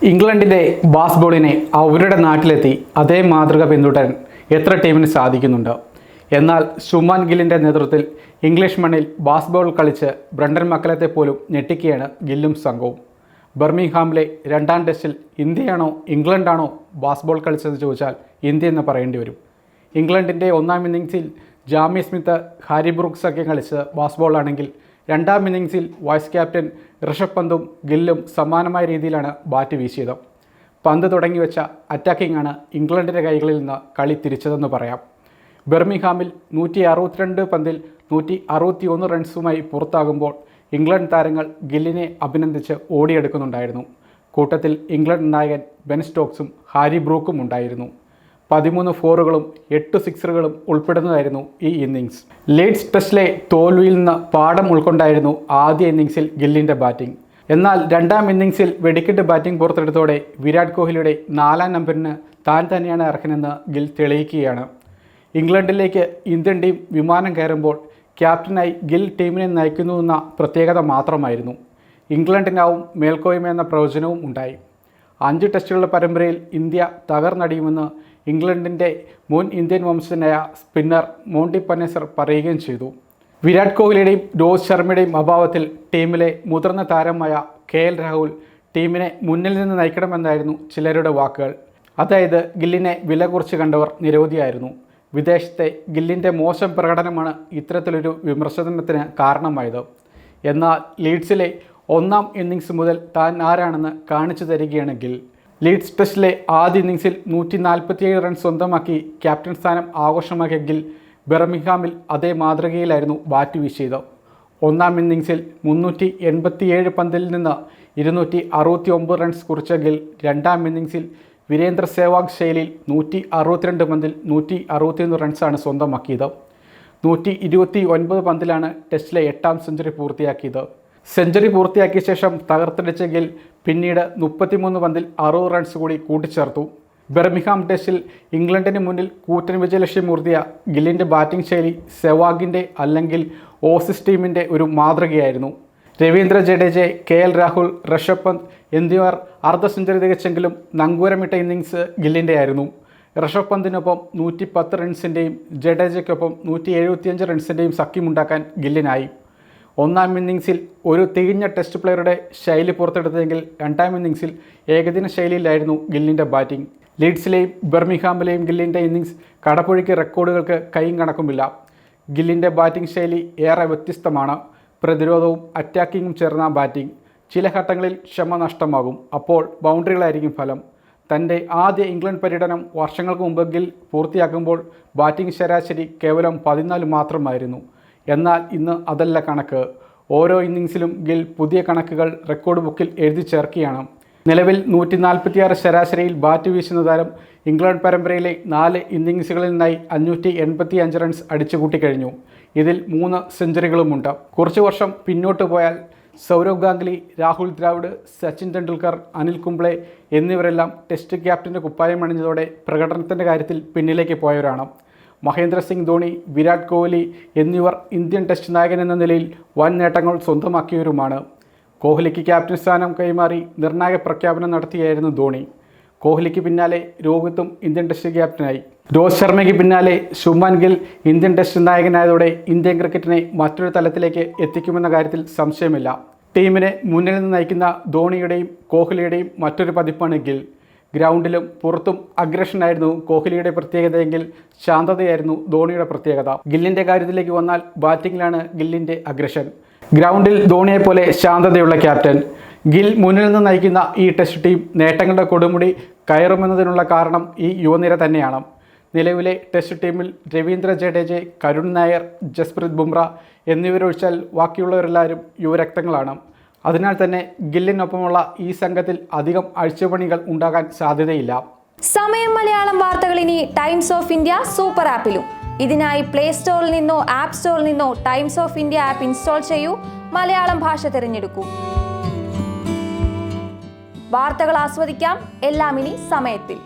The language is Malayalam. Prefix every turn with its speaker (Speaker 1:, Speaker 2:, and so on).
Speaker 1: ഇംഗ്ലണ്ടിൻ്റെ ബാസ്ബോളിനെ അവരുടെ നാട്ടിലെത്തി അതേ മാതൃക പിന്തുടരാൻ എത്ര ടീമിന് സാധിക്കുന്നുണ്ട്? എന്നാൽ ശുഭ്മാൻ ഗില്ലിൻ്റെ നേതൃത്വത്തിൽ ഇംഗ്ലീഷ് മണ്ണിൽ ബാസ്ബോൾ കളിച്ച് ബ്രണ്ടൻ മക്കലത്തെ പോലും ഞെട്ടിക്കുകയാണ് ഗില്ലും സംഘവും. ബർമിംഗ്ഹാമിലെ രണ്ടാം ടെസ്റ്റിൽ ഇന്ത്യയാണോ ഇംഗ്ലണ്ടാണോ ബാസ്ബോൾ കളിച്ചതെന്ന് ചോദിച്ചാൽ ഇന്ത്യ എന്ന് പറയേണ്ടി വരും. ഇംഗ്ലണ്ടിൻ്റെ ഒന്നാം ഇന്നിങ്സിൽ ജാമി സ്മിത്ത്, ഹാരി ബ്രൂക്സ് ഒക്കെ കളിച്ച് ബാസ്ബോളാണെങ്കിൽ രണ്ടാം ഇന്നിങ്സിൽ വൈസ് ക്യാപ്റ്റൻ ഋഷഭ് പന്തും ഗില്ലും സമാനമായ രീതിയിലാണ് ബാറ്റ് വീശിയത്. പന്ത് തുടങ്ങി വെച്ച അറ്റാക്കിംഗ് ആണ് ഇംഗ്ലണ്ടിൻ്റെ കൈകളിൽ നിന്ന് കളി തിരിച്ചതെന്ന് പറയാം. ബർമിംഗ്ഹാമിൽ 162 പന്തിൽ 161 റൺസുമായി പുറത്താകുമ്പോൾ ഇംഗ്ലണ്ട് താരങ്ങൾ ഗില്ലിനെ അഭിനന്ദിച്ച് ഓടിയെടുക്കുന്നുണ്ടായിരുന്നു. കൂട്ടത്തിൽ ഇംഗ്ലണ്ട് നായകൻ ബെൻ സ്റ്റോക്സും ഹാരി ബ്രൂക്കും ഉണ്ടായിരുന്നു. 13 ഫോറുകളും 8 സിക്സറുകളും ഉൾപ്പെടുന്നതായിരുന്നു ഈ ഇന്നിങ്സ്. ലീഡ്സ് ടെസ്റ്റിലെ തോൽവിയിൽ നിന്ന് പാഠം ഉൾക്കൊണ്ടായിരുന്നു ആദ്യ ഇന്നിങ്സിൽ ഗില്ലിൻ്റെ ബാറ്റിംഗ്. എന്നാൽ രണ്ടാം ഇന്നിങ്സിൽ വെടിക്കെട്ട് ബാറ്റിംഗ് പുറത്തെടുത്തോടെ വിരാട് കോഹ്ലിയുടെ 4ാം നമ്പറിന് താൻ തന്നെയാണ് അർഹനെന്ന് ഗിൽ തെളിയിക്കുകയാണ്. ഇംഗ്ലണ്ടിലേക്ക് ഇന്ത്യൻ ടീം വിമാനം കയറുമ്പോൾ ക്യാപ്റ്റനായി ഗിൽ ടീമിനെ നയിക്കുന്നുവെന്ന പ്രത്യേകത മാത്രമായിരുന്നു. ഇംഗ്ലണ്ടിനാവും മേൽക്കോയ്മ പ്രവചനവും ഉണ്ടായി. 5 ടെസ്റ്റുകളുടെ പരമ്പരയിൽ ഇന്ത്യ തകർന്നടിയുമെന്ന് ഇംഗ്ലണ്ടിൻ്റെ മുൻ ഇന്ത്യൻ വംശജനായ സ്പിന്നർ മോണ്ടി പന്നേസർ പറയുകയും ചെയ്തു. വിരാട് കോഹ്ലിയുടെയും രോഹിത് ശർമ്മയുടെയും അഭാവത്തിൽ ടീമിലെ മുതിർന്ന താരമായ KL രാഹുൽ ടീമിനെ മുന്നിൽ നിന്ന് നയിക്കണമെന്നായിരുന്നു ചിലരുടെ വാക്കുകൾ. അതായത് ഗില്ലിനെ വില കുറച്ച് കണ്ടവർ നിരവധിയായിരുന്നു. വിദേശത്തെ ഗില്ലിൻ്റെ മോശം പ്രകടനമാണ് ഇത്തരത്തിലൊരു വിമർശനത്തിന് കാരണമായത്. എന്നാൽ ലീഡ്സിലെ ഒന്നാം ഇന്നിങ്സ് മുതൽ താൻ ആരാണെന്ന് കാണിച്ചു തരികയാണ് ഗിൽ. ലീഡ്സ് ടെസ്റ്റിലെ ആദ്യ ഇന്നിങ്സിൽ 147 റൺസ് സ്വന്തമാക്കി ക്യാപ്റ്റൻ സ്ഥാനം ആഘോഷമാക്കിയ ഗിൽ ബർമിംഗ്ഹാമിൽ അതേ മാതൃകയിലായിരുന്നു ബാറ്റ് വീശിയത്. ഒന്നാം ഇന്നിങ്സിൽ 387 പന്തിൽ നിന്ന് 269 റൺസ് കുറിച്ച ഗിൽ രണ്ടാം ഇന്നിങ്സിൽ വീരേന്ദ്ര സേവാഗ് ശൈലിയിൽ 162 പന്തിൽ 161 റൺസാണ് സ്വന്തമാക്കിയത്. 129 പന്തിലാണ് ടെസ്റ്റിലെ 8ാം സെഞ്ചുറി പൂർത്തിയാക്കിയത്. സെഞ്ചുറി പൂർത്തിയാക്കിയ ശേഷം തകർത്തടിച്ച ഗിൽ പിന്നീട് 33 പന്തിൽ 60 റൺസ് കൂടി കൂട്ടിച്ചേർത്തു. ബർമിംഗ്ഹാം ടെസ്റ്റിൽ ഇംഗ്ലണ്ടിന് മുന്നിൽ കൂറ്റൻ വിജയലക്ഷ്യമൂർത്തിയ ഗില്ലിൻ്റെ ബാറ്റിംഗ് ശൈലി സെവാഗിൻ്റെ അല്ലെങ്കിൽ ഓസീസ് ടീമിൻ്റെ ഒരു മാതൃകയായിരുന്നു. രവീന്ദ്ര ജഡേജ, KL രാഹുൽ, ഋഷഭ് പന്ത് എന്നിവർ അർദ്ധ സെഞ്ചുറി തികച്ചെങ്കിലും നങ്കൂരമിട്ട ഇന്നിങ്സ് ഗില്ലിൻ്റെ ആയിരുന്നു. ഋഷഭ് പന്തിനൊപ്പം 110 റൺസിൻ്റെയും ജഡേജയ്ക്കൊപ്പം 175 റൺസിൻ്റെയും സഖ്യമുണ്ടാക്കാൻ ഗില്ലിനായി. ഒന്നാം ഇന്നിങ്സിൽ ഒരു തികഞ്ഞ ടെസ്റ്റ് പ്ലെയറുടെ ശൈലി പുറത്തെടുത്തെങ്കിൽ രണ്ടാം ഇന്നിങ്സിൽ ഏകദിന ശൈലിയിലായിരുന്നു ഗില്ലിൻ്റെ ബാറ്റിംഗ്. ലീഡ്സിലെയും ബർമിംഗ്ഹാമിലെയും ഗില്ലിൻ്റെ ഇന്നിങ്സ് കടപുഴക്കിയ റെക്കോർഡുകൾക്ക് കൈയും കണക്കുമില്ല. ഗില്ലിൻ്റെ ബാറ്റിംഗ് ശൈലി ഏറെ വ്യത്യസ്തമാണ്. പ്രതിരോധവും അറ്റാക്കിങ്ങും ചേർന്ന ബാറ്റിംഗ്. ചില ഘട്ടങ്ങളിൽ ക്ഷമ നഷ്ടമാകും, അപ്പോൾ ബൗണ്ടറികളായിരിക്കും ഫലം. തൻ്റെ ആദ്യ ഇംഗ്ലണ്ട് പര്യടനം വർഷങ്ങൾക്ക് മുമ്പ് ഗിൽ പൂർത്തിയാക്കുമ്പോൾ ബാറ്റിംഗ് ശരാശരി കേവലം 14 മാത്രമായിരുന്നു. എന്നാൽ ഇന്ന് അതല്ല കണക്ക്. ഓരോ ഇന്നിങ്സിലും ഗിൽ പുതിയ കണക്കുകൾ റെക്കോർഡ് ബുക്കിൽ എഴുതി ചേർക്കുകയാണ്. നിലവിൽ 146 ശരാശരിയിൽ ബാറ്റ് വീശുന്ന താരം ഇംഗ്ലണ്ട് പരമ്പരയിലെ 4 ഇന്നിങ്സുകളിൽ നിന്നായി 585 റൺസ് അടിച്ചുകൂട്ടിക്കഴിഞ്ഞു. ഇതിൽ 3 സെഞ്ചുറികളുമുണ്ട്. കുറച്ചു വർഷം പിന്നോട്ട് പോയാൽ സൗരവ് ഗാംഗുലി, രാഹുൽ ദ്രാവിഡ്, സച്ചിൻ തെണ്ടുൽക്കർ, അനിൽ കുംബ്ലെ എന്നിവരെല്ലാം ടെസ്റ്റ് ക്യാപ്റ്റൻ്റെ കുപ്പായം അണിഞ്ഞതോടെ പ്രകടനത്തിൻ്റെ കാര്യത്തിൽ പിന്നിലേക്ക് പോയവരാണ്. മഹേന്ദ്ര സിംഗ് ധോണി, വിരാട് കോഹ്ലി എന്നിവർ ഇന്ത്യൻ ടെസ്റ്റ് നായകൻ എന്ന നിലയിൽ വൻ നേട്ടങ്ങൾ സ്വന്തമാക്കിയവരുമാണ്. കോഹ്ലിക്ക് ക്യാപ്റ്റൻ സ്ഥാനം കൈമാറി നിർണായക പ്രഖ്യാപനം നടത്തിയായിരുന്നു ധോണി. കോഹ്ലിക്ക് പിന്നാലെ രോഹിത്തും ഇന്ത്യൻ ടെസ്റ്റ് ക്യാപ്റ്റനായി. രോഹിത് ശർമ്മയ്ക്ക് പിന്നാലെ ശുഭ്മാൻ ഗിൽ ഇന്ത്യൻ ടെസ്റ്റ് നായകനായതോടെ ഇന്ത്യൻ ക്രിക്കറ്റിനെ മറ്റൊരു തലത്തിലേക്ക് എത്തിക്കുമെന്ന കാര്യത്തിൽ സംശയമില്ല. ടീമിനെ മുന്നിൽ നിന്ന് നയിക്കുന്ന ധോണിയുടെയും കോഹ്ലിയുടെയും മറ്റൊരു പതിപ്പാണ് ഗിൽ. ഗ്രൗണ്ടിലും പുറത്തും അഗ്രഷനായിരുന്നു കോഹ്ലിയുടെ പ്രത്യേകതയെങ്കിൽ ശാന്തതയായിരുന്നു ധോണിയുടെ പ്രത്യേകത. ഗില്ലിൻ്റെ കാര്യത്തിലേക്ക് വന്നാൽ ബാറ്റിങ്ങിലാണ് ഗില്ലിൻ്റെ അഗ്രഷൻ. ഗ്രൗണ്ടിൽ ധോണിയെപ്പോലെ ശാന്തതയുള്ള ക്യാപ്റ്റൻ. ഗിൽ മുന്നിൽ നിന്ന് നയിക്കുന്ന ഈ ടെസ്റ്റ് ടീം നേട്ടങ്ങളുടെ കൊടുമുടി കയറുമെന്നതിനുള്ള കാരണം ഈ യുവനിര തന്നെയാണ്. നിലവിലെ ടെസ്റ്റ് ടീമിൽ രവീന്ദ്ര ജഡേജ, കരുൺ നായർ, ജസ്പ്രീത് ബുംറ എന്നിവരൊഴിച്ചാൽ ബാക്കിയുള്ളവരെല്ലാവരും യുവരക്തങ്ങളാണ്. അതിനാൽ തന്നെ ഗില്ലിനൊപ്പമുള്ള ഈ സംഘത്തിൽ അധികം അഴിച്ചുപണികൾ ഉണ്ടാകാൻ സാധ്യതയില്ല.
Speaker 2: സമയം മലയാളം വാർത്തകൾ ഇനി ടൈംസ് ഓഫ് ഇന്ത്യ സൂപ്പർ ആപ്പിലും. ഇതിനായി പ്ലേ സ്റ്റോറിൽ നിന്നോ ആപ്പ് സ്റ്റോറിൽ നിന്നോ times of India app install ചെയ്യൂ. മലയാളം ഭാഷ തിരഞ്ഞെടുക്കൂ. വാർത്തകൾ ആസ്വദിക്കാം, എല്ലാം ഇനി സമയത്തിൽ.